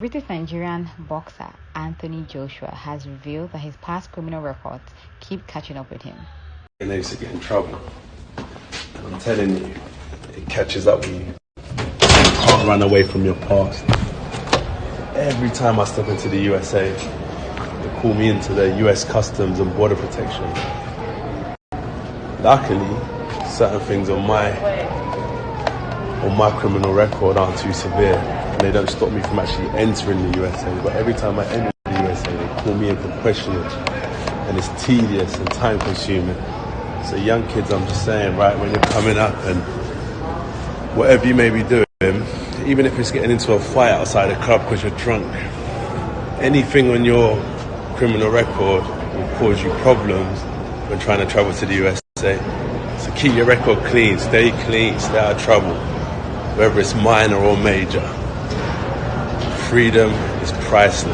British Nigerian boxer Anthony Joshua has revealed that his past criminal records keep catching up with him. And they used to get in trouble. And I'm telling you, it catches up with you. You can't run away from your past. Every time I step into the USA, they call me into the US Customs and Border Protection. Luckily, certain things on my criminal record aren't too severe, and they don't stop me from actually entering the USA. But every time I enter the USA, they call me in for questioning, and it's tedious and time consuming. So young kids, I'm just saying, right, when you're coming up and whatever you may be doing, even if it's getting into a fight outside a club because you're drunk, anything on your criminal record will cause you problems when trying to travel to the USA. So keep your record clean, stay out of trouble, whether it's minor or major. Freedom is priceless.